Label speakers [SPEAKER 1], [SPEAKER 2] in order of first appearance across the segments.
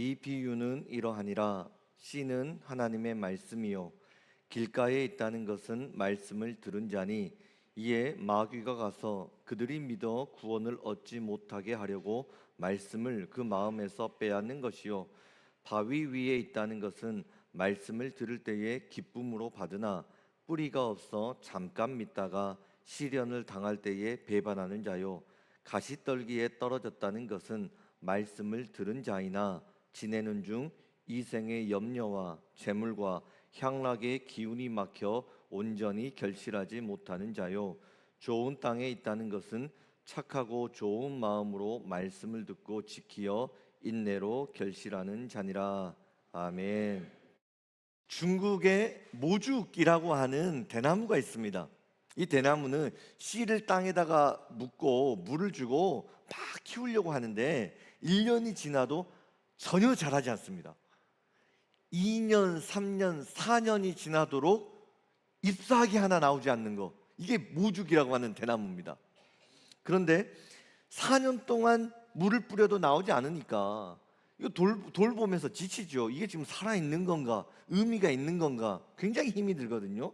[SPEAKER 1] 이 비유는 이러하니라. 씨는 하나님의 말씀이요 길가에 있다는 것은 말씀을 들은 자니 이에 마귀가 가서 그들이 믿어 구원을 얻지 못하게 하려고 말씀을 그 마음에서 빼앗는 것이요 바위 위에 있다는 것은 말씀을 들을 때에 기쁨으로 받으나 뿌리가 없어 잠깐 믿다가 시련을 당할 때에 배반하는 자요 가시떨기에 떨어졌다는 것은 말씀을 들은 자이나 지내는 중 이생의 염려와 재물과 향락의 기운이 막혀 온전히 결실하지 못하는 자요 좋은 땅에 있다는 것은 착하고 좋은 마음으로 말씀을 듣고 지키어 인내로 결실하는 자니라. 아멘. 중국에 모죽이라고 하는 대나무가 있습니다. 이 대나무는 씨를 땅에다가 묻고 물을 주고 막 키우려고 하는데 1년이 지나도 전혀 자라지 않습니다. 2년, 3년, 4년이 지나도록 잎사귀 하나 나오지 않는 거, 이게 모죽이라고 하는 대나무입니다. 그런데 4년 동안 물을 뿌려도 나오지 않으니까 이거 돌보면서 지치죠. 이게 지금 살아있는 건가, 의미가 있는 건가, 굉장히 힘이 들거든요.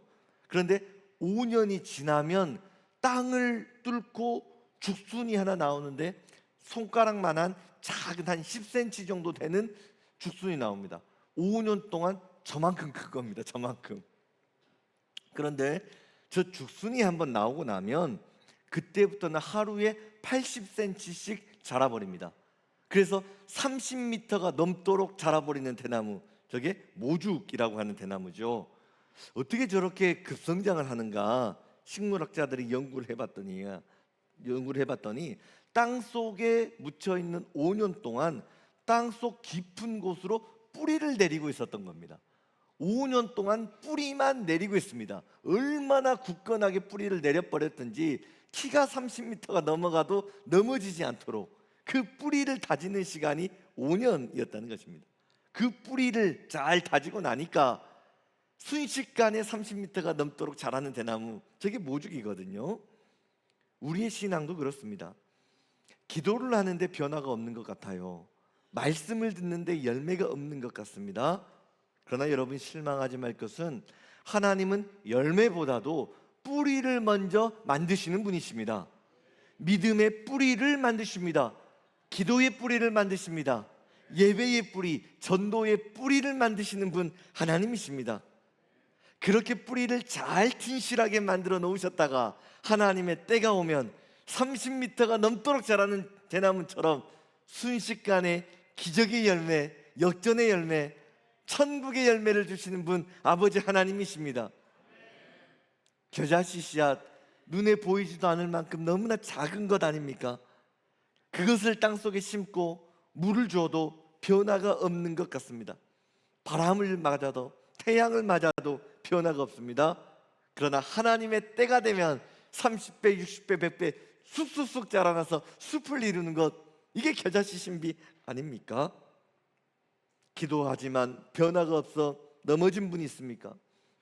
[SPEAKER 1] 그런데 5년이 지나면 땅을 뚫고 죽순이 하나 나오는데 손가락만한 작은 한 10cm 정도 되는 죽순이 나옵니다. 5년 동안 저만큼 큰 겁니다. 저만큼. 그런데 저 죽순이 한번 나오고 나면 그때부터는 하루에 80cm씩 자라버립니다. 그래서 30m가 넘도록 자라버리는 대나무, 저게 모죽이라고 하는 대나무죠. 어떻게 저렇게 급성장을 하는가 식물학자들이 연구를 해봤더니 땅 속에 묻혀있는 5년 동안 땅 속 깊은 곳으로 뿌리를 내리고 있었던 겁니다. 5년 동안 뿌리만 내리고 있습니다. 얼마나 굳건하게 뿌리를 내려버렸든지 키가 30m가 넘어가도 넘어지지 않도록 그 뿌리를 다지는 시간이 5년이었다는 것입니다. 그 뿌리를 잘 다지고 나니까 순식간에 30m가 넘도록 자라는 대나무, 저게 모죽이거든요. 우리의 신앙도 그렇습니다. 기도를 하는데 변화가 없는 것 같아요. 말씀을 듣는데 열매가 없는 것 같습니다. 그러나 여러분 실망하지 말 것은 하나님은 열매보다도 뿌리를 먼저 만드시는 분이십니다. 믿음의 뿌리를 만드십니다. 기도의 뿌리를 만드십니다. 예배의 뿌리, 전도의 뿌리를 만드시는 분 하나님이십니다. 그렇게 뿌리를 잘 튼실하게 만들어 놓으셨다가 하나님의 때가 오면 30m가 넘도록 자라는 대나무처럼 순식간에 기적의 열매, 역전의 열매, 천국의 열매를 주시는 분 아버지 하나님이십니다. 겨자씨 씨앗, 눈에 보이지도 않을 만큼 너무나 작은 것 아닙니까? 그것을 땅속에 심고 물을 줘도 변화가 없는 것 같습니다. 바람을 맞아도 태양을 맞아도 변화가 없습니다. 그러나 하나님의 때가 되면 30배, 60배, 100배 쑥쑥쑥 자라나서 숲을 이루는 것, 이게 겨자씨 신비 아닙니까? 기도하지만 변화가 없어 넘어진 분이 있습니까?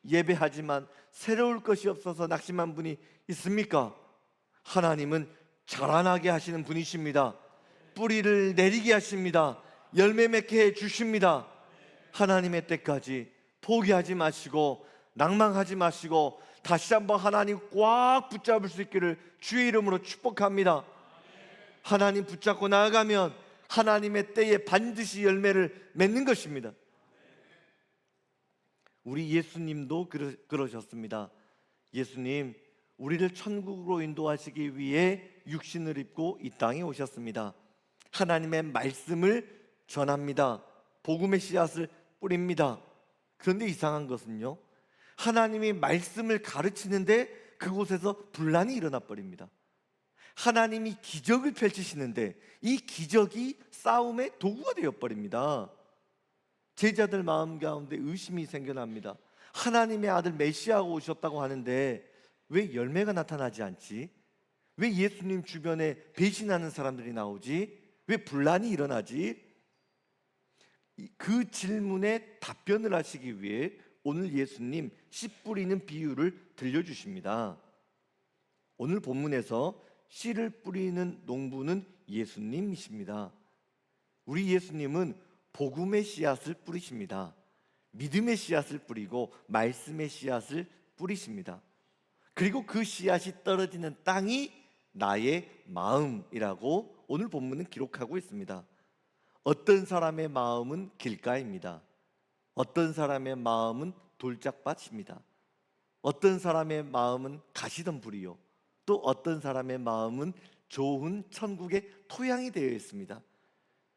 [SPEAKER 1] 예배하지만 새로울 것이 없어서 낙심한 분이 있습니까? 하나님은 자라나게 하시는 분이십니다. 뿌리를 내리게 하십니다. 열매 맺게 해 주십니다. 하나님의 때까지 포기하지 마시고 낭망하지 마시고 다시 한번 하나님 꽉 붙잡을 수 있기를 주의 이름으로 축복합니다. 하나님 붙잡고 나아가면 하나님의 때에 반드시 열매를 맺는 것입니다. 우리 예수님도 그러셨습니다. 예수님, 우리를 천국으로 인도하시기 위해 육신을 입고 이 땅에 오셨습니다. 하나님의 말씀을 전합니다. 복음의 씨앗을 뿌립니다. 그런데 이상한 것은요, 하나님이 말씀을 가르치는데 그곳에서 분란이 일어나 버립니다. 하나님이 기적을 펼치시는데 이 기적이 싸움의 도구가 되어버립니다. 제자들 마음 가운데 의심이 생겨납니다. 하나님의 아들 메시아가 오셨다고 하는데 왜 열매가 나타나지 않지? 왜 예수님 주변에 배신하는 사람들이 나오지? 왜 분란이 일어나지? 그 질문에 답변을 하시기 위해 오늘 예수님 씨 뿌리는 비유를 들려주십니다. 오늘 본문에서 씨를 뿌리는 농부는 예수님이십니다. 우리 예수님은 복음의 씨앗을 뿌리십니다. 믿음의 씨앗을 뿌리고 말씀의 씨앗을 뿌리십니다. 그리고 그 씨앗이 떨어지는 땅이 나의 마음이라고 오늘 본문은 기록하고 있습니다. 어떤 사람의 마음은 길가입니다. 어떤 사람의 마음은 돌짝밭입니다. 어떤 사람의 마음은 가시덤불이요, 또 어떤 사람의 마음은 좋은 천국의 토양이 되어 있습니다.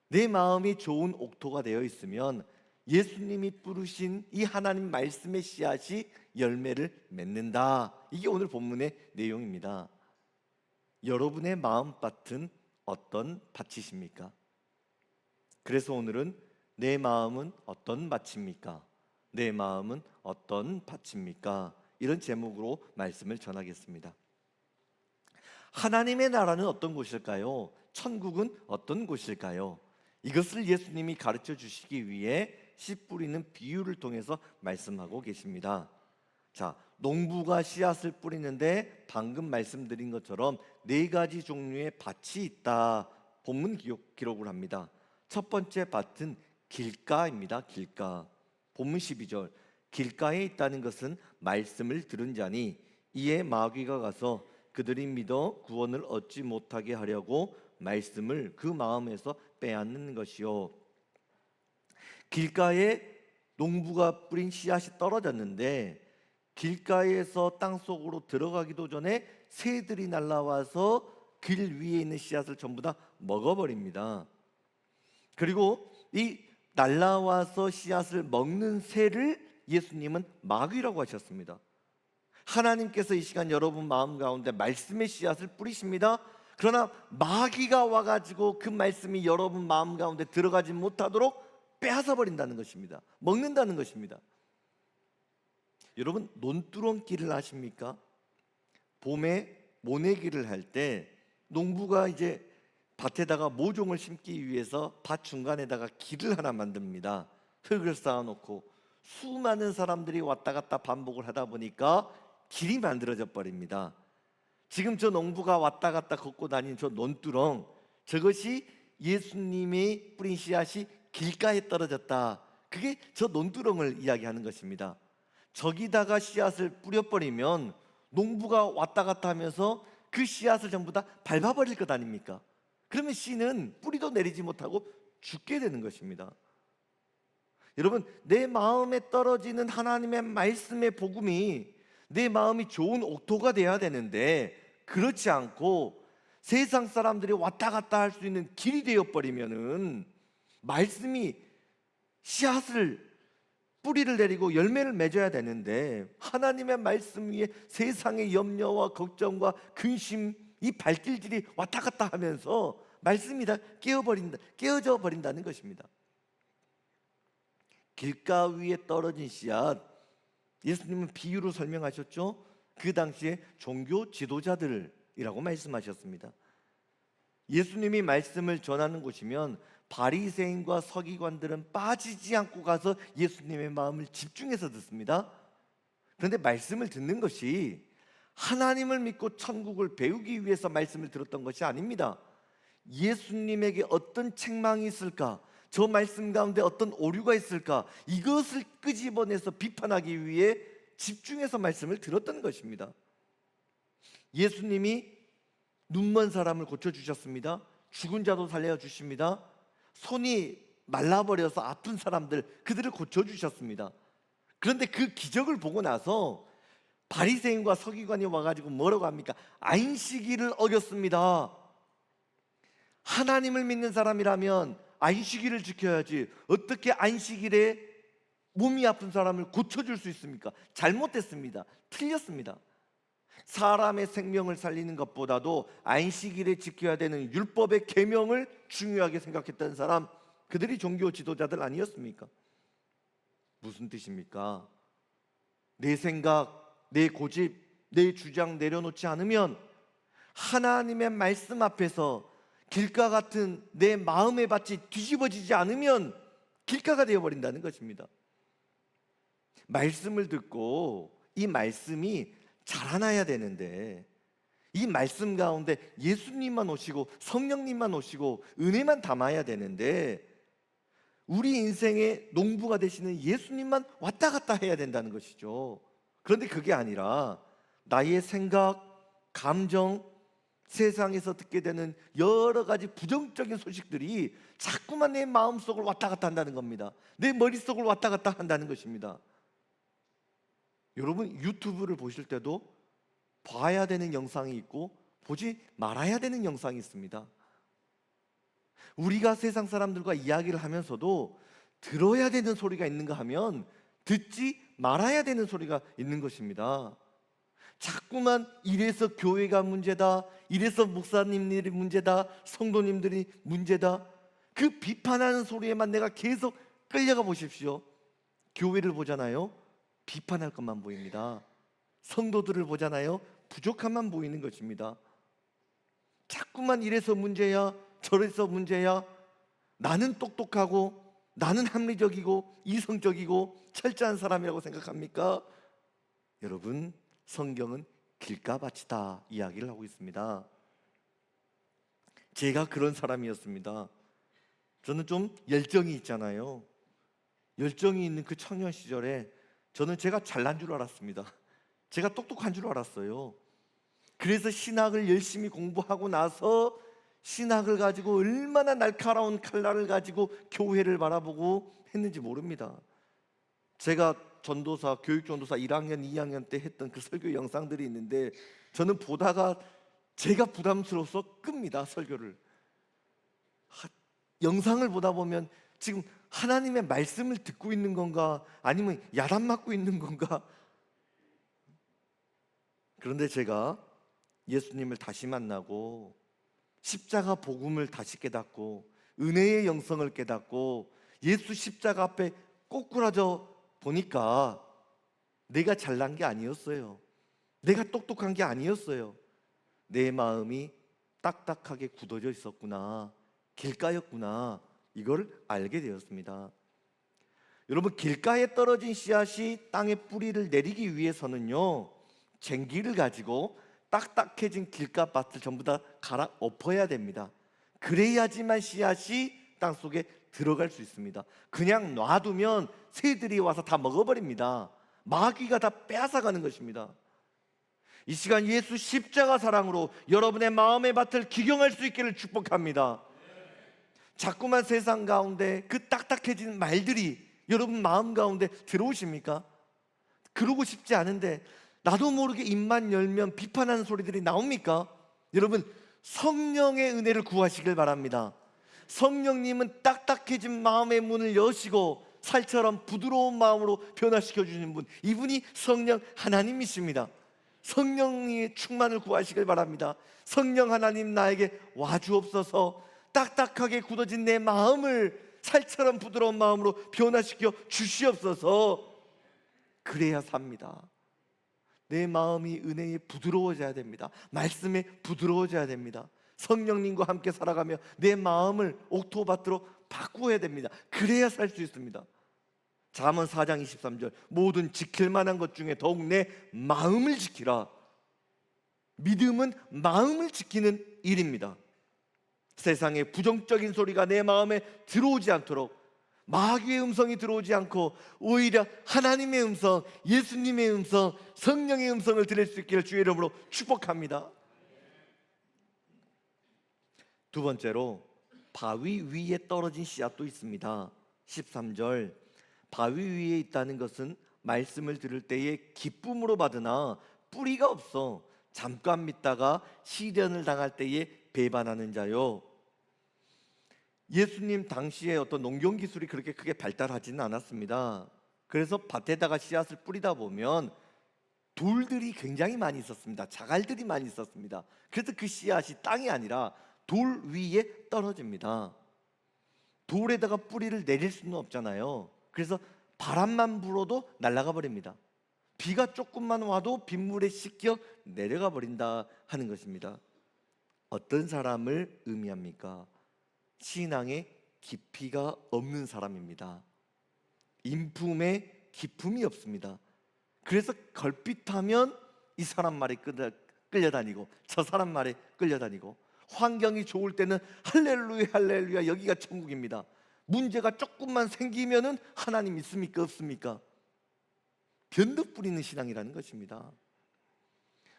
[SPEAKER 1] 내 마음이 좋은 옥토가 되어 있으면 예수님이 뿌리신 이 하나님 말씀의 씨앗이 열매를 맺는다. 이게 오늘 본문의 내용입니다. 여러분의 마음밭은 어떤 밭이십니까? 그래서 오늘은 내 마음은 어떤 밭입니까? 내 마음은 어떤 밭입니까? 이런 제목으로 말씀을 전하겠습니다. 하나님의 나라는 어떤 곳일까요? 천국은 어떤 곳일까요? 이것을 예수님이 가르쳐 주시기 위해 씨 뿌리는 비유를 통해서 말씀하고 계십니다. 자, 농부가 씨앗을 뿌리는데 방금 말씀드린 것처럼 4가지 종류의 밭이 있다. 본문 기록을 합니다. 첫 번째 밭은 길가입니다. 길가. 본문 12절. 길가에 있다는 것은 말씀을 들은 자니 이에 마귀가 가서 그들이 믿어 구원을 얻지 못하게 하려고 말씀을 그 마음에서 빼앗는 것이요. 길가에 농부가 뿌린 씨앗이 떨어졌는데 길가에서 땅속으로 들어가기도 전에 새들이 날아와서 길 위에 있는 씨앗을 전부 다 먹어버립니다. 그리고 이 날아와서 씨앗을 먹는 새를 예수님은 마귀라고 하셨습니다. 하나님께서 이 시간 여러분 마음 가운데 말씀의 씨앗을 뿌리십니다. 그러나 마귀가 와가지고 그 말씀이 여러분 마음 가운데 들어가지 못하도록 빼앗아 버린다는 것입니다. 먹는다는 것입니다. 여러분, 논두렁길을 아십니까? 봄에 모내기를 할 때 농부가 이제 밭에다가 모종을 심기 위해서 밭 중간에다가 길을 하나 만듭니다. 흙을 쌓아놓고 수많은 사람들이 왔다 갔다 반복을 하다 보니까 길이 만들어져 버립니다. 지금 저 농부가 왔다 갔다 걷고 다니는 저 논두렁, 저것이 예수님이 뿌린 씨앗이 길가에 떨어졌다. 그게 저 논두렁을 이야기하는 것입니다. 저기다가 씨앗을 뿌려버리면 농부가 왔다 갔다 하면서 그 씨앗을 전부 다 밟아버릴 것 아닙니까? 그러면 씨는 뿌리도 내리지 못하고 죽게 되는 것입니다. 여러분, 내 마음에 떨어지는 하나님의 말씀의 복음이 내 마음이 좋은 옥토가 돼야 되는데 그렇지 않고 세상 사람들이 왔다 갔다 할 수 있는 길이 되어버리면은 말씀이 씨앗을 뿌리를 내리고 열매를 맺어야 되는데 하나님의 말씀 위에 세상의 염려와 걱정과 근심, 이 발길들이 왔다 갔다 하면서 말씀이 다 깨어져 버린다는 것입니다. 길가 위에 떨어진 씨앗, 예수님은 비유로 설명하셨죠. 그 당시에 종교 지도자들이라고 말씀하셨습니다. 예수님이 말씀을 전하는 곳이면 바리새인과 서기관들은 빠지지 않고 가서 예수님의 마음을 집중해서 듣습니다. 그런데 말씀을 듣는 것이 하나님을 믿고 천국을 배우기 위해서 말씀을 들었던 것이 아닙니다. 예수님에게 어떤 책망이 있을까? 저 말씀 가운데 어떤 오류가 있을까? 이것을 끄집어내서 비판하기 위해 집중해서 말씀을 들었던 것입니다. 예수님이 눈먼 사람을 고쳐주셨습니다. 죽은 자도 살려주십니다. 손이 말라버려서 아픈 사람들, 그들을 고쳐주셨습니다. 그런데 그 기적을 보고 나서 바리새인과 서기관이 와가지고 뭐라고 합니까? 안식일을 어겼습니다. 하나님을 믿는 사람이라면 안식일을 지켜야지 어떻게 안식일에 몸이 아픈 사람을 고쳐줄 수 있습니까? 잘못됐습니다. 틀렸습니다. 사람의 생명을 살리는 것보다도 안식일에 지켜야 되는 율법의 계명을 중요하게 생각했던 사람, 그들이 종교 지도자들 아니었습니까? 무슨 뜻입니까? 내 생각, 내 고집, 내 주장 내려놓지 않으면 하나님의 말씀 앞에서 길가 같은 내 마음의 밭이 뒤집어지지 않으면 길가가 되어버린다는 것입니다. 말씀을 듣고 이 말씀이 자라나야 되는데 이 말씀 가운데 예수님만 오시고 성령님만 오시고 은혜만 담아야 되는데 우리 인생의 농부가 되시는 예수님만 왔다 갔다 해야 된다는 것이죠. 그런데 그게 아니라 나의 생각, 감정, 세상에서 듣게 되는 여러 가지 부정적인 소식들이 자꾸만 내 마음속을 왔다 갔다 한다는 겁니다. 내 머릿속을 왔다 갔다 한다는 것입니다. 여러분, 유튜브를 보실 때도 봐야 되는 영상이 있고 보지 말아야 되는 영상이 있습니다. 우리가 세상 사람들과 이야기를 하면서도 들어야 되는 소리가 있는가 하면 듣지 말아야 되는 소리가 있는 것입니다. 자꾸만 이래서 교회가 문제다, 이래서 목사님들이 문제다, 성도님들이 문제다, 그 비판하는 소리에만 내가 계속 끌려가 보십시오. 교회를 보잖아요, 비판할 것만 보입니다. 성도들을 보잖아요, 부족함만 보이는 것입니다. 자꾸만 이래서 문제야, 저래서 문제야, 나는 똑똑하고 나는 합리적이고 이성적이고 철저한 사람이라고 생각합니까? 여러분, 성경은 길가밭이다 이야기를 하고 있습니다. 제가 그런 사람이었습니다. 저는 좀 열정이 있잖아요. 열정이 있는 그 청년 시절에 저는 제가 잘난 줄 알았습니다. 제가 똑똑한 줄 알았어요. 그래서 신학을 열심히 공부하고 나서 신학을 가지고 얼마나 날카로운 칼날을 가지고 교회를 바라보고 했는지 모릅니다. 제가 전도사, 교육전도사 1학년, 2학년 때 했던 그 설교 영상들이 있는데 저는 보다가 제가 부담스러워서 끕니다, 설교를. 영상을 보다 보면 지금 하나님의 말씀을 듣고 있는 건가 아니면 야단 맞고 있는 건가. 그런데 제가 예수님을 다시 만나고 십자가 복음을 다시 깨닫고 은혜의 영성을 깨닫고 예수 십자가 앞에 꼬꾸라져 보니까 내가 잘난 게 아니었어요. 내가 똑똑한 게 아니었어요. 내 마음이 딱딱하게 굳어져 있었구나, 길가였구나, 이걸 알게 되었습니다. 여러분, 길가에 떨어진 씨앗이 땅에 뿌리를 내리기 위해서는요, 쟁기를 가지고 딱딱해진 길가밭을 전부 다 갈아 엎어야 됩니다. 그래야지만 씨앗이 땅속에 들어갈 수 있습니다. 그냥 놔두면 새들이 와서 다 먹어버립니다. 마귀가 다 빼앗아가는 것입니다. 이 시간 예수 십자가 사랑으로 여러분의 마음의 밭을 기경할 수 있기를 축복합니다. 자꾸만 세상 가운데 그 딱딱해진 말들이 여러분 마음 가운데 들어오십니까? 그러고 싶지 않은데 나도 모르게 입만 열면 비판하는 소리들이 나옵니까? 여러분, 성령의 은혜를 구하시길 바랍니다. 성령님은 딱딱해진 마음의 문을 여시고 살처럼 부드러운 마음으로 변화시켜 주시는 분, 이분이 성령 하나님이십니다. 성령의 충만을 구하시길 바랍니다. 성령 하나님, 나에게 와주옵소서. 딱딱하게 굳어진 내 마음을 살처럼 부드러운 마음으로 변화시켜 주시옵소서. 그래야 삽니다. 내 마음이 은혜에 부드러워져야 됩니다. 말씀에 부드러워져야 됩니다. 성령님과 함께 살아가며 내 마음을 옥토밭으로 바꾸어야 됩니다. 그래야 살 수 있습니다. 잠언 4장 23절, 모든 지킬 만한 것 중에 더욱 내 마음을 지키라. 믿음은 마음을 지키는 일입니다. 세상의 부정적인 소리가 내 마음에 들어오지 않도록, 마귀의 음성이 들어오지 않고 오히려 하나님의 음성, 예수님의 음성, 성령의 음성을 들을 수 있기를 주의 이름으로 축복합니다. 두 번째로, 바위 위에 떨어진 씨앗도 있습니다. 13절, 바위 위에 있다는 것은 말씀을 들을 때에 기쁨으로 받으나 뿌리가 없어 잠깐 믿다가 시련을 당할 때에 배반하는 자요. 예수님 당시에 어떤 농경 기술이 그렇게 크게 발달하지는 않았습니다. 그래서 밭에다가 씨앗을 뿌리다 보면 돌들이 굉장히 많이 있었습니다. 자갈들이 많이 있었습니다. 그래서 그 씨앗이 땅이 아니라 돌 위에 떨어집니다. 돌에다가 뿌리를 내릴 수는 없잖아요. 그래서 바람만 불어도 날아가 버립니다. 비가 조금만 와도 빗물에 씻겨 내려가 버린다 하는 것입니다. 어떤 사람을 의미합니까? 신앙에 깊이가 없는 사람입니다. 인품에 기품이 없습니다. 그래서 걸핏하면 이 사람 말에 끌려다니고 저 사람 말에 끌려다니고, 환경이 좋을 때는 할렐루야 할렐루야 여기가 천국입니다. 문제가 조금만 생기면은 하나님 있습니까 없습니까? 변덕 부리는 신앙이라는 것입니다.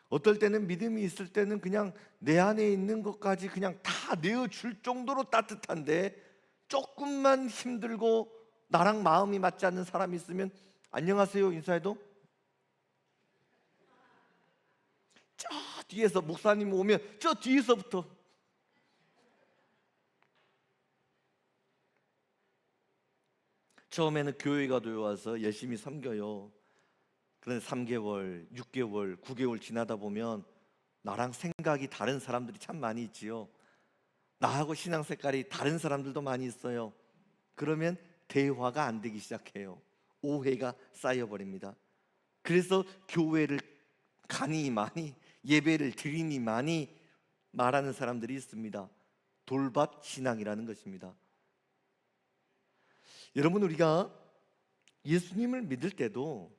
[SPEAKER 1] 어떨 때는 믿음이 있을 때는 그냥 내 안에 있는 것까지 그냥 다 내어줄 정도로 따뜻한데, 조금만 힘들고 나랑 마음이 맞지 않는 사람이 있으면 안녕하세요 인사해도 저 뒤에서 목사님 오면 저 뒤에서부터 처음에는 교회가 되어와서 열심히 섬겨요. 그런데 3개월, 6개월, 9개월 지나다 보면 나랑 생각이 다른 사람들이 참 많이 있지요. 나하고 신앙 색깔이 다른 사람들도 많이 있어요. 그러면 대화가 안 되기 시작해요. 오해가 쌓여버립니다. 그래서 교회를 가니 많이, 예배를 드리니 많이 말하는 사람들이 있습니다. 돌밭 신앙이라는 것입니다. 여러분, 우리가 예수님을 믿을 때도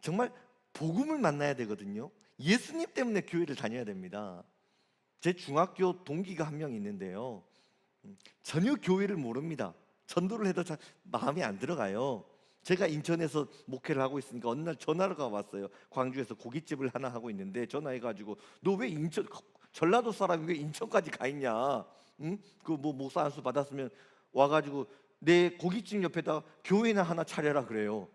[SPEAKER 1] 정말 복음을 만나야 되거든요. 예수님 때문에 교회를 다녀야 됩니다. 제 중학교 동기가 한 명 있는데요, 전혀 교회를 모릅니다. 전도를 해도 잘 마음에 안 들어가요. 제가 인천에서 목회를 하고 있으니까 어느 날 전화가 왔어요. 광주에서 고깃집을 하나 하고 있는데 전화해가지고 너 왜 인천, 전라도 사람이 왜 인천까지 가 있냐? 응? 그 뭐 목사 안수 받았으면 와가지고 내 고깃집 옆에다 교회나 하나 차려라 그래요.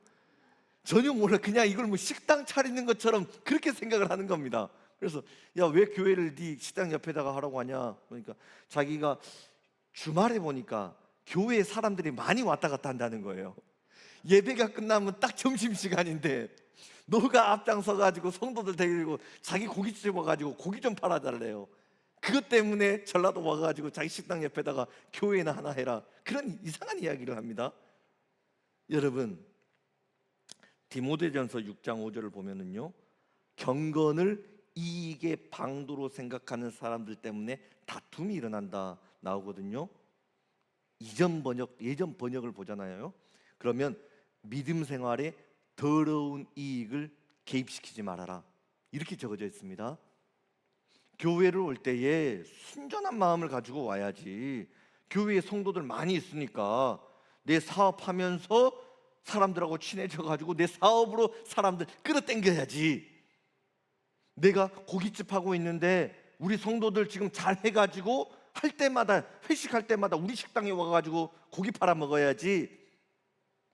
[SPEAKER 1] 전혀 몰라. 그냥 이걸 뭐 식당 차리는 것처럼 그렇게 생각을 하는 겁니다. 그래서 야, 왜 교회를 네 식당 옆에다가 하라고 하냐? 그러니까 자기가 주말에 보니까 교회에 사람들이 많이 왔다 갔다 한다는 거예요. 예배가 끝나면 딱 점심시간인데 너가 앞장서 가지고 성도들 데리고 자기 고깃집 와가지고 고기 좀 팔아달래요. 그것 때문에 전라도 와가지고 자기 식당 옆에다가 교회나 하나 해라, 그런 이상한 이야기를 합니다. 여러분, 디모데전서 6장 5절을 보면은요, 경건을 이익의 방도로 생각하는 사람들 때문에 다툼이 일어난다 나오거든요. 예전 번역을 보잖아요. 그러면 믿음 생활에 더러운 이익을 개입시키지 말아라, 이렇게 적어져 있습니다. 교회를 올 때에 순전한 마음을 가지고 와야지. 교회에 성도들 많이 있으니까 내 사업하면서 사람들하고 친해져 가지고 내 사업으로 사람들 끌어당겨야지. 내가 고깃집 하고 있는데 우리 성도들 지금 잘 해가지고 할 때마다, 회식할 때마다 우리 식당에 와가지고 고기 팔아 먹어야지.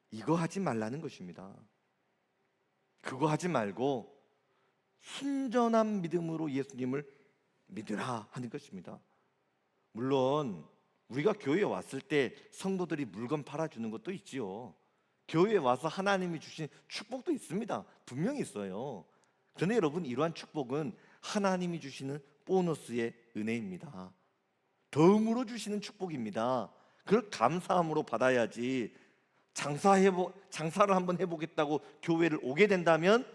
[SPEAKER 1] 이거 하지 말라는 것입니다. 그거 하지 말고 순전한 믿음으로 예수님을 믿으라 하는 것입니다. 물론 우리가 교회에 왔을 때 성도들이 물건 팔아주는 것도 있지요. 교회에 와서 하나님이 주신 축복도 있습니다. 분명히 있어요. 그런데 여러분, 이러한 축복은 하나님이 주시는 보너스의 은혜입니다. 덤으로 주시는 축복입니다. 그걸 감사함으로 받아야지. 장사를 한번 해보겠다고 교회를 오게 된다면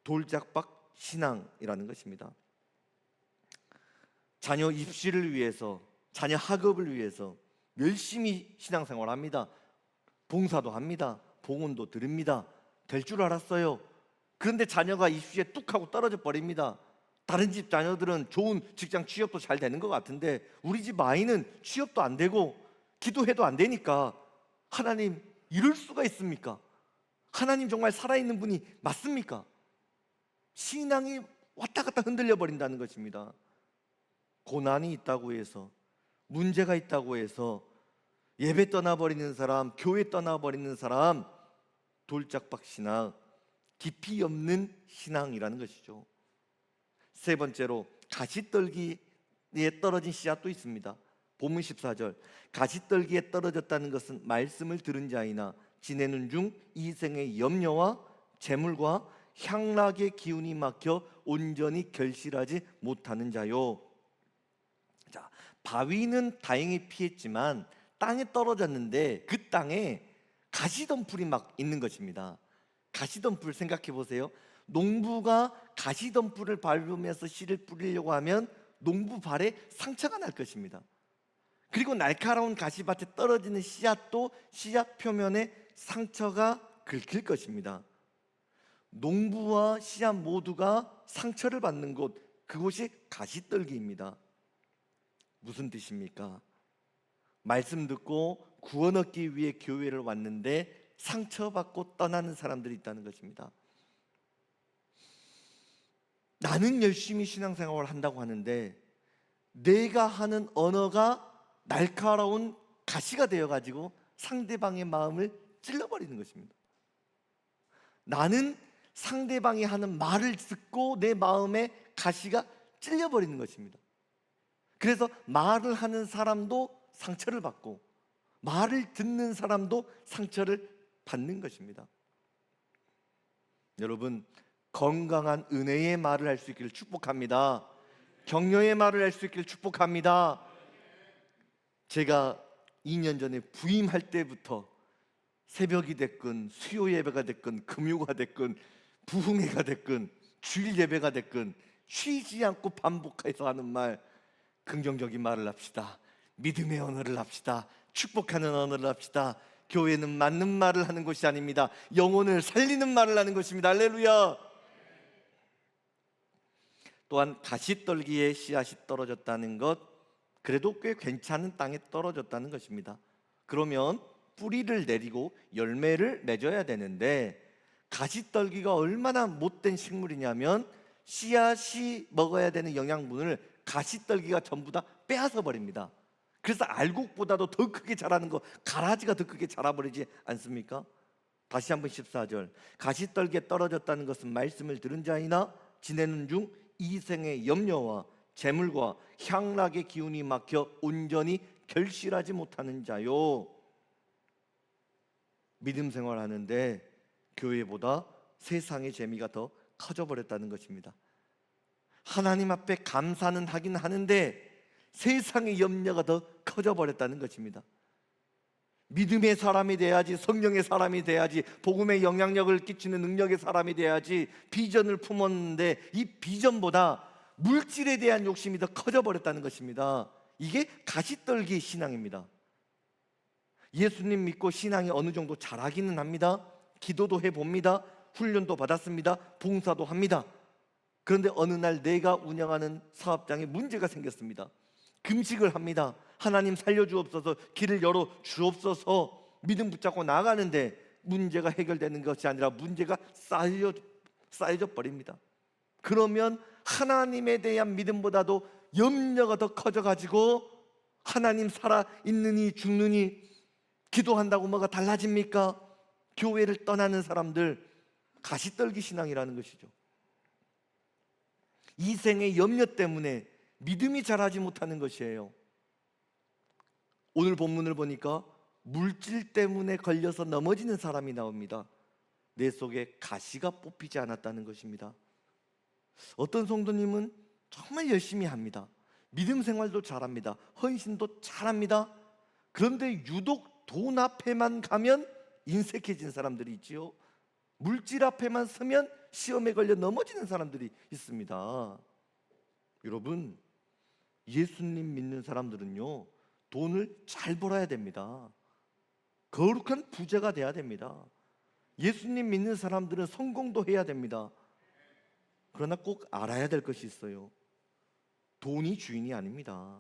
[SPEAKER 1] 돌짝박 신앙이라는 것입니다. 자녀 입시를 위해서, 자녀 학업을 위해서 열심히 신앙생활 합니다. 봉사도 합니다. 봉헌도 드립니다. 될 줄 알았어요. 그런데 자녀가 입시에 뚝 하고 떨어져 버립니다. 다른 집 자녀들은 좋은 직장 취업도 잘 되는 것 같은데 우리 집 아이는 취업도 안 되고 기도해도 안 되니까, 하나님, 이럴 수가 있습니까? 하나님 정말 살아있는 분이 맞습니까? 신앙이 왔다 갔다 흔들려 버린다는 것입니다. 고난이 있다고 해서, 문제가 있다고 해서 예배 떠나버리는 사람, 교회 떠나버리는 사람, 돌짝박 신앙, 깊이 없는 신앙이라는 것이죠. 세 번째로, 가시떨기에 떨어진 씨앗도 있습니다. 본문 14절, 가시떨기에 떨어졌다는 것은 말씀을 들은 자이나 지내는 중 이생의 염려와 재물과 향락의 기운이 막혀 온전히 결실하지 못하는 자요. 자, 바위는 다행히 피했지만 땅에 떨어졌는데 그 땅에 가시덤불이 막 있는 것입니다. 가시덤불 생각해 보세요. 농부가 가시덤불을 밟으면서 씨를 뿌리려고 하면 농부 발에 상처가 날 것입니다. 그리고 날카로운 가시밭에 떨어지는 씨앗도 씨앗 표면에 상처가 긁힐 것입니다. 농부와 씨앗 모두가 상처를 받는 곳, 그곳이 가시떨기입니다. 무슨 뜻입니까? 말씀 듣고 구원 얻기 위해 교회를 왔는데 상처받고 떠나는 사람들이 있다는 것입니다. 나는 열심히 신앙생활을 한다고 하는데 내가 하는 언어가 날카로운 가시가 되어가지고 상대방의 마음을 찔러버리는 것입니다. 나는 상대방이 하는 말을 듣고 내 마음에 가시가 찔려버리는 것입니다. 그래서 말을 하는 사람도 상처를 받고 말을 듣는 사람도 상처를 받는 것입니다. 여러분, 건강한 은혜의 말을 할 수 있기를 축복합니다. 격려의 말을 할 수 있기를 축복합니다. 제가 2년 전에 부임할 때부터 새벽이 됐건 수요 예배가 됐건 금요가 됐건 부흥회가 됐건 주일 예배가 됐건 쉬지 않고 반복해서 하는 말, 긍정적인 말을 합시다. 믿음의 언어를 합시다. 축복하는 언어를 합시다. 교회는 맞는 말을 하는 것이 아닙니다. 영혼을 살리는 말을 하는 것입니다. 할렐루야. 또한 가시떨기에 씨앗이 떨어졌다는 것, 그래도 꽤 괜찮은 땅에 떨어졌다는 것입니다. 그러면 뿌리를 내리고 열매를 맺어야 되는데 가시떨기가 얼마나 못된 식물이냐면 씨앗이 먹어야 되는 영양분을 가시떨기가 전부 다 빼앗아 버립니다. 그래서 알곡보다도 더 크게 자라는 거, 가라지가 더 크게 자라버리지 않습니까? 다시 한번 14절, 가시떨기에 떨어졌다는 것은 말씀을 들은 자이나 지내는 중 이생의 염려와 재물과 향락의 기운이 막혀 온전히 결실하지 못하는 자요. 믿음 생활하는데 교회보다 세상의 재미가 더 커져버렸다는 것입니다. 하나님 앞에 감사는 하긴 하는데 세상의 염려가 더 커져버렸다는 것입니다. 믿음의 사람이 돼야지, 성령의 사람이 돼야지, 복음의 영향력을 끼치는 능력의 사람이 돼야지 비전을 품었는데 이 비전보다 물질에 대한 욕심이 더 커져버렸다는 것입니다. 이게 가시떨기 신앙입니다. 예수님 믿고 신앙이 어느 정도 자라기는 합니다. 기도도 해봅니다. 훈련도 받았습니다. 봉사도 합니다. 그런데 어느 날 내가 운영하는 사업장에 문제가 생겼습니다. 금식을 합니다. 하나님 살려주옵소서, 길을 열어 주옵소서 믿음 붙잡고 나가는데 문제가 해결되는 것이 아니라 문제가 쌓여져 버립니다. 그러면 하나님에 대한 믿음보다도 염려가 더 커져가지고 하나님 살아있느니 죽느니 기도한다고 뭐가 달라집니까? 교회를 떠나는 사람들, 가시떨기 신앙이라는 것이죠. 이생의 염려 때문에 믿음이 자라지 못하는 것이에요. 오늘 본문을 보니까 물질 때문에 걸려서 넘어지는 사람이 나옵니다. 내 속에 가시가 뽑히지 않았다는 것입니다. 어떤 성도님은 정말 열심히 합니다. 믿음 생활도 잘합니다. 헌신도 잘합니다. 그런데 유독 돈 앞에만 가면 인색해진 사람들이 있지요. 물질 앞에만 서면 시험에 걸려 넘어지는 사람들이 있습니다. 여러분, 예수님 믿는 사람들은요, 돈을 잘 벌어야 됩니다. 거룩한 부자가 돼야 됩니다. 예수님 믿는 사람들은 성공도 해야 됩니다. 그러나 꼭 알아야 될 것이 있어요. 돈이 주인이 아닙니다.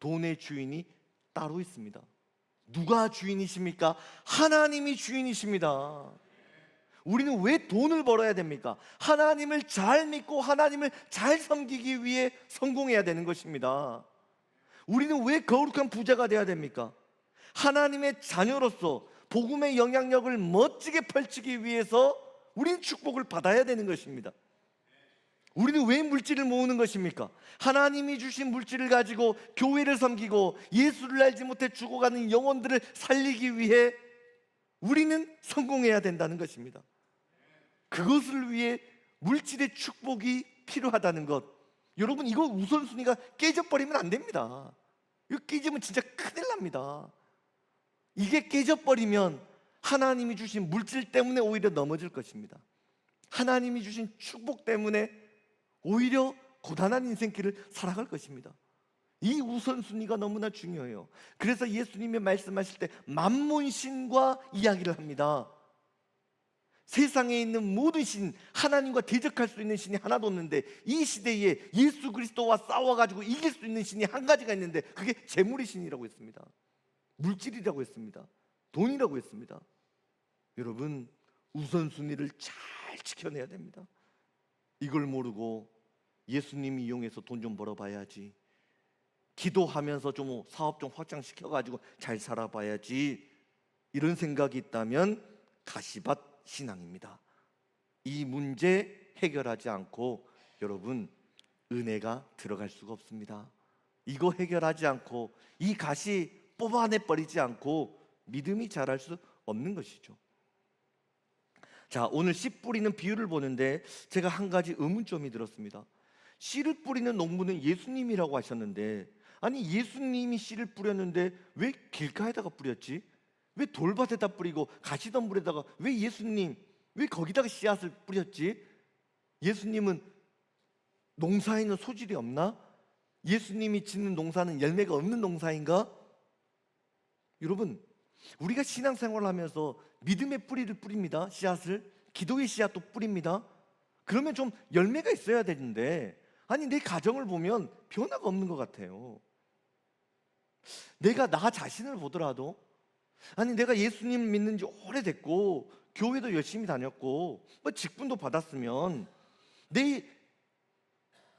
[SPEAKER 1] 돈의 주인이 따로 있습니다. 누가 주인이십니까? 하나님이 주인이십니다. 우리는 왜 돈을 벌어야 됩니까? 하나님을 잘 믿고 하나님을 잘 섬기기 위해 성공해야 되는 것입니다. 우리는 왜 거룩한 부자가 되어야 됩니까? 하나님의 자녀로서 복음의 영향력을 멋지게 펼치기 위해서 우리는 축복을 받아야 되는 것입니다. 우리는 왜 물질을 모으는 것입니까? 하나님이 주신 물질을 가지고 교회를 섬기고 예수를 알지 못해 죽어가는 영혼들을 살리기 위해 우리는 성공해야 된다는 것입니다. 그것을 위해 물질의 축복이 필요하다는 것, 여러분, 이거 우선순위가 깨져버리면 안 됩니다. 이거 깨지면 진짜 큰일 납니다. 이게 깨져버리면 하나님이 주신 물질 때문에 오히려 넘어질 것입니다. 하나님이 주신 축복 때문에 오히려 고단한 인생길을 살아갈 것입니다. 이 우선순위가 너무나 중요해요. 그래서 예수님이 말씀하실 때 만몬신과 이야기를 합니다. 세상에 있는 모든 신, 하나님과 대적할 수 있는 신이 하나도 없는데 이 시대에 예수 그리스도와 싸워가지고 이길 수 있는 신이 한 가지가 있는데 그게 재물의 신이라고 했습니다. 물질이라고 했습니다. 돈이라고 했습니다. 여러분, 우선순위를 잘 지켜내야 됩니다. 이걸 모르고 예수님 이용해서 돈 좀 벌어봐야지, 기도하면서 좀 사업 좀 확장시켜가지고 잘 살아봐야지, 이런 생각이 있다면 가시밭 신앙입니다. 이 문제 해결하지 않고 여러분, 은혜가 들어갈 수가 없습니다. 이거 해결하지 않고, 이 가시 뽑아내버리지 않고 믿음이 자랄 수 없는 것이죠. 자, 오늘 씨 뿌리는 비유를 보는데 제가 한 가지 의문점이 들었습니다. 씨를 뿌리는 농부는 예수님이라고 하셨는데, 아니 예수님이 씨를 뿌렸는데 왜 길가에다가 뿌렸지? 왜 돌밭에다 뿌리고 가시덤불에다가 왜 예수님, 왜 거기다가 씨앗을 뿌렸지? 예수님은 농사에는 소질이 없나? 예수님이 짓는 농사는 열매가 없는 농사인가? 여러분, 우리가 신앙생활을 하면서 믿음의 뿌리를 뿌립니다. 씨앗을, 기도의 씨앗도 뿌립니다. 그러면 좀 열매가 있어야 되는데, 아니 내 가정을 보면 변화가 없는 것 같아요. 내가 나 자신을 보더라도, 아니 내가 예수님 믿는 지 오래됐고 교회도 열심히 다녔고 뭐 직분도 받았으면 내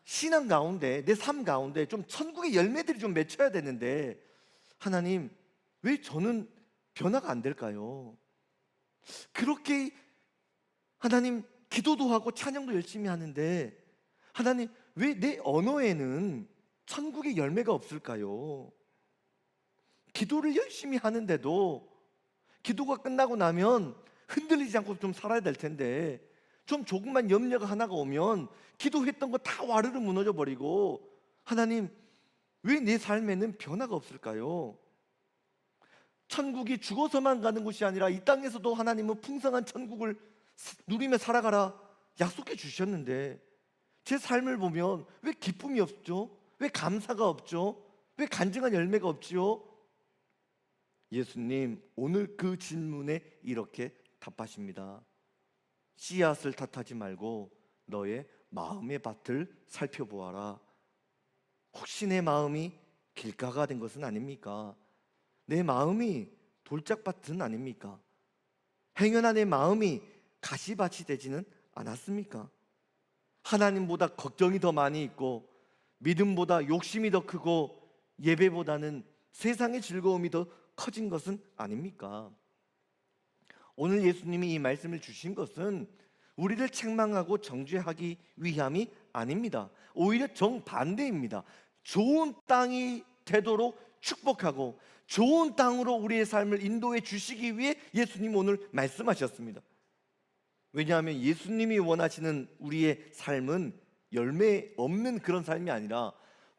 [SPEAKER 1] 신앙 가운데, 내 삶 가운데 좀 천국의 열매들이 좀 맺혀야 되는데, 하나님 왜 저는 변화가 안 될까요? 그렇게 하나님 기도도 하고 찬양도 열심히 하는데, 하나님 왜 내 언어에는 천국의 열매가 없을까요? 기도를 열심히 하는데도 기도가 끝나고 나면 흔들리지 않고 좀 살아야 될 텐데, 좀 조금만 염려가 하나가 오면 기도했던 거 다 와르르 무너져 버리고, 하나님 왜 내 삶에는 변화가 없을까요? 천국이 죽어서만 가는 곳이 아니라 이 땅에서도 하나님은 풍성한 천국을 누리며 살아가라 약속해 주셨는데, 제 삶을 보면 왜 기쁨이 없죠? 왜 감사가 없죠? 왜 간증한 열매가 없지요? 예수님 오늘 그 질문에 이렇게 답하십니다. 씨앗을 탓하지 말고 너의 마음의 밭을 살펴보아라. 혹시 내 마음이 길가가 된 것은 아닙니까? 내 마음이 돌짝밭은 아닙니까? 행여나 내 마음이 가시밭이 되지는 않았습니까? 하나님보다 걱정이 더 많이 있고, 믿음보다 욕심이 더 크고, 예배보다는 세상의 즐거움이 더 커진 것은 아닙니까? 오늘 예수님이 이 말씀을 주신 것은 우리를 책망하고 정죄하기 위함이 아닙니다. 오히려 정반대입니다. 좋은 땅이 되도록 축복하고 좋은 땅으로 우리의 삶을 인도해 주시기 위해 예수님 오늘 말씀하셨습니다. 왜냐하면 예수님이 원하시는 우리의 삶은 열매 없는 그런 삶이 아니라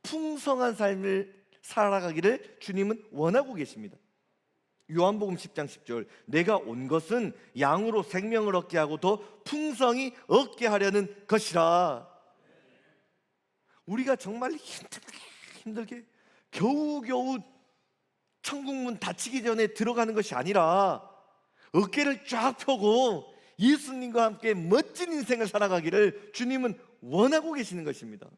[SPEAKER 1] 풍성한 삶을 살아가기를 주님은 원하고 계십니다. 요한복음 10장 10절, 내가 온 것은 양으로 생명을 얻게 하고 더 풍성히 얻게 하려는 것이라. 우리가 정말 힘들게 겨우겨우 천국문 닫히기 전에 들어가는 것이 아니라 어깨를 쫙 펴고 예수님과 함께 멋진 인생을 살아가기를 주님은 원하고 계시는 것입니다.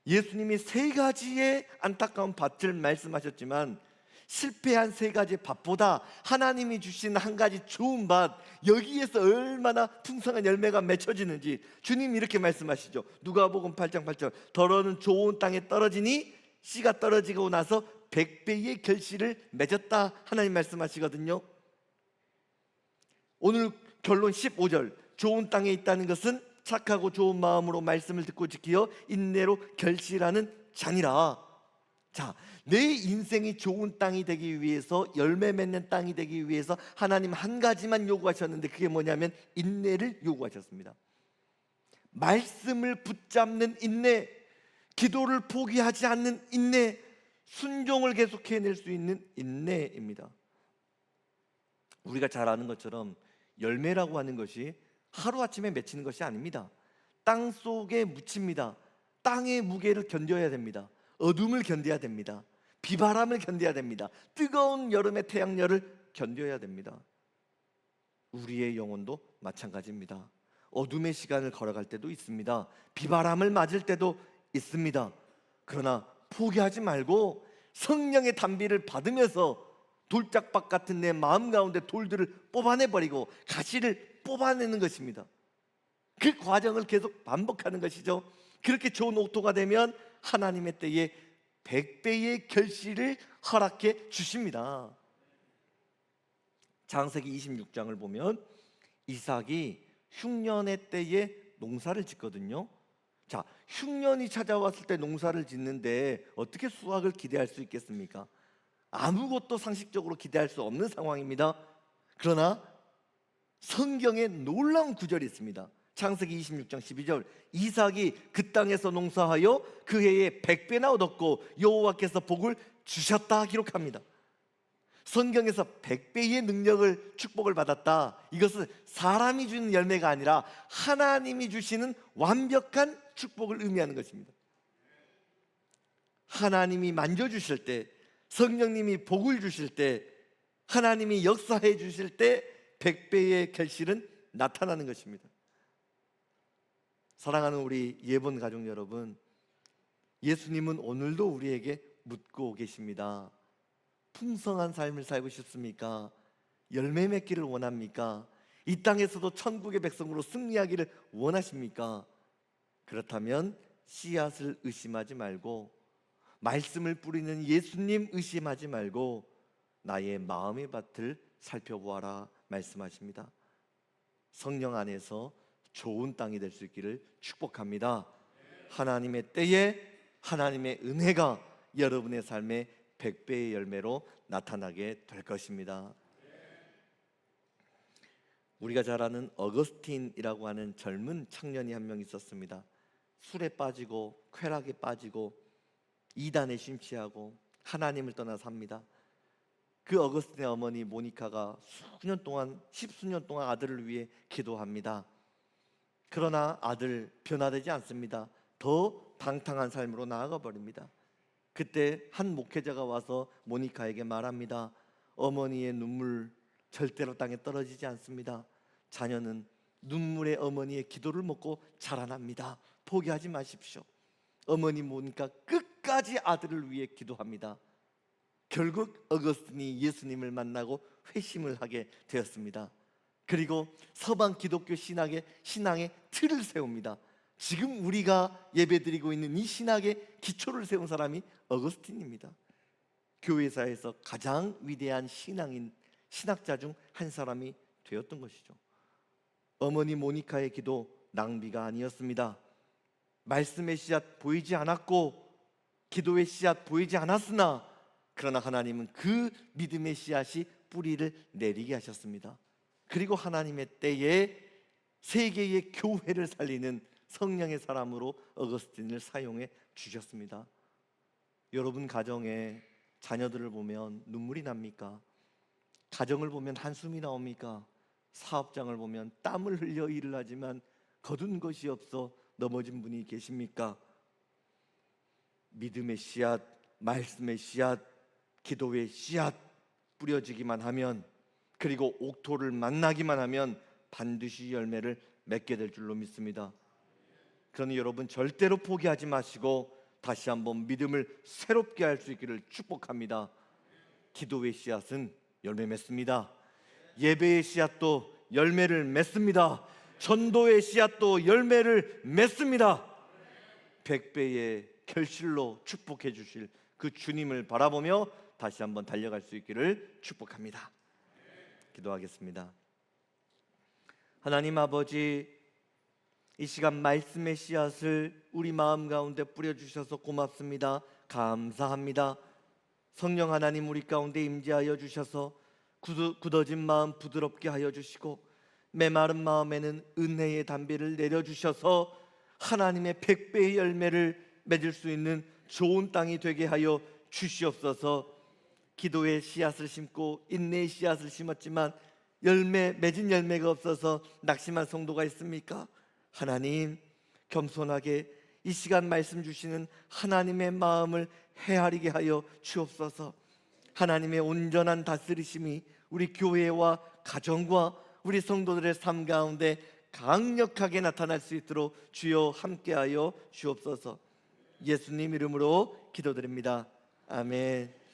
[SPEAKER 1] 예수님이 세 가지의 안타까운 밭을 말씀하셨지만, 실패한 세 가지 밭보다 하나님이 주신 한 가지 좋은 밭, 여기에서 얼마나 풍성한 열매가 맺혀지는지 주님이 이렇게 말씀하시죠. 누가복음 8장 8절, 더러는 좋은 땅에 떨어지니 씨가 떨어지고 나서 100배의 결실을 맺었다, 하나님 말씀하시거든요. 오늘 결론 15절, 좋은 땅에 있다는 것은 착하고 좋은 마음으로 말씀을 듣고 지키어 인내로 결실하는 자니라. 자, 내 인생이 좋은 땅이 되기 위해서, 열매 맺는 땅이 되기 위해서 하나님 한 가지만 요구하셨는데, 그게 뭐냐면 인내를 요구하셨습니다. 말씀을 붙잡는 인내, 기도를 포기하지 않는 인내, 순종을 계속 해낼 수 있는 인내입니다. 우리가 잘 아는 것처럼 열매라고 하는 것이 하루아침에 맺히는 것이 아닙니다. 땅 속에 묻힙니다. 땅의 무게를 견뎌야 됩니다. 어둠을 견뎌야 됩니다. 비바람을 견뎌야 됩니다. 뜨거운 여름의 태양열을 견뎌야 됩니다. 우리의 영혼도 마찬가지입니다. 어둠의 시간을 걸어갈 때도 있습니다. 비바람을 맞을 때도 있습니다. 그러나 포기하지 말고 성령의 단비를 받으면서 돌짝박 같은 내 마음 가운데 돌들을 뽑아내버리고 가시를 뽑아내는 것입니다. 그 과정을 계속 반복하는 것이죠. 그렇게 좋은 옥토가 되면 하나님의 때에 100배의 결실을 허락해 주십니다. 창세기 26장을 보면 이삭이 흉년의 때에 농사를 짓거든요. 자, 흉년이 찾아왔을 때 농사를 짓는데 어떻게 수확을 기대할 수 있겠습니까? 아무것도 상식적으로 기대할 수 없는 상황입니다. 그러나 성경에 놀라운 구절이 있습니다. 창세기 26장 12절, 이삭이 그 땅에서 농사하여 그 해에 100배나 얻었고 여호와께서 복을 주셨다 기록합니다. 성경에서 100배의 능력을, 축복을 받았다, 이것은 사람이 주는 열매가 아니라 하나님이 주시는 완벽한 축복을 의미하는 것입니다. 하나님이 만져주실 때, 성령님이 복을 주실 때, 하나님이 역사해 주실 때 100배의 결실은 나타나는 것입니다. 사랑하는 우리 예본 가족 여러분, 예수님은 오늘도 우리에게 묻고 계십니다. 풍성한 삶을 살고 싶습니까? 열매 맺기를 원합니까? 이 땅에서도 천국의 백성으로 승리하기를 원하십니까? 그렇다면 씨앗을 의심하지 말고, 말씀을 뿌리는 예수님 의심하지 말고 나의 마음의 밭을 살펴보아라 말씀하십니다. 성령 안에서 좋은 땅이 될 수 있기를 축복합니다. 하나님의 때에 하나님의 은혜가 여러분의 삶에 100배의 열매로 나타나게 될 것입니다. 우리가 잘 아는 어거스틴이라고 하는 젊은 청년이 한 명 있었습니다. 술에 빠지고 쾌락에 빠지고 이단에 심취하고 하나님을 떠나 삽니다. 그 어거스틴의 어머니 모니카가 십수년 동안 아들을 위해 기도합니다. 그러나 아들 변화되지 않습니다. 더 방탕한 삶으로 나아가 버립니다. 그때 한 목회자가 와서 모니카에게 말합니다. 어머니의 눈물 절대로 땅에 떨어지지 않습니다. 자녀는 눈물의 어머니의 기도를 먹고 자라납니다. 포기하지 마십시오. 어머니 모니카 끝까지 아들을 위해 기도합니다. 결국 어거스틴이 예수님을 만나고 회심을 하게 되었습니다. 그리고 서방 기독교 신앙의 틀을 세웁니다. 지금 우리가 예배드리고 있는 이 신학의 기초를 세운 사람이 어거스틴입니다. 교회사에서 가장 위대한 신학자 중 한 사람이 되었던 것이죠. 어머니 모니카의 기도 낭비가 아니었습니다. 말씀의 씨앗 보이지 않았고 기도의 씨앗 보이지 않았으나, 그러나 하나님은 그 믿음의 씨앗이 뿌리를 내리게 하셨습니다. 그리고 하나님의 때에 세계의 교회를 살리는 성령의 사람으로 어거스틴을 사용해 주셨습니다. 여러분 가정에 자녀들을 보면 눈물이 납니까? 가정을 보면 한숨이 나옵니까? 사업장을 보면 땀을 흘려 일을 하지만 거둔 것이 없어 넘어진 분이 계십니까? 믿음의 씨앗, 말씀의 씨앗, 기도의 씨앗 뿌려지기만 하면, 그리고 옥토를 만나기만 하면 반드시 열매를 맺게 될 줄로 믿습니다. 그러니 여러분 절대로 포기하지 마시고 다시 한번 믿음을 새롭게 할 수 있기를 축복합니다. 기도의 씨앗은 열매 맺습니다. 예배의 씨앗도 열매를 맺습니다. 전도의 씨앗도 열매를 맺습니다. 100배의 결실로 축복해 주실 그 주님을 바라보며 다시 한번 달려갈 수 있기를 축복합니다. 기도하겠습니다. 하나님 아버지, 이 시간 말씀의 씨앗을 우리 마음 가운데 뿌려주셔서 고맙습니다. 감사합니다. 성령 하나님 우리 가운데 임재하여 주셔서 굳어진 마음 부드럽게 하여 주시고 메마른 마음에는 은혜의 담비를 내려주셔서 하나님의 100배의 열매를 맺을 수 있는 좋은 땅이 되게 하여 주시옵소서. 기도의 씨앗을 심고 인내의 씨앗을 심었지만 맺은 열매가 없어서 낙심한 성도가 있습니까? 하나님, 겸손하게 이 시간 말씀 주시는 하나님의 마음을 헤아리게 하여 주옵소서. 하나님의 온전한 다스리심이 우리 교회와 가정과 우리 성도들의 삶 가운데 강력하게 나타날 수 있도록 주여 함께하여 주옵소서. 예수님 이름으로 기도드립니다. 아멘.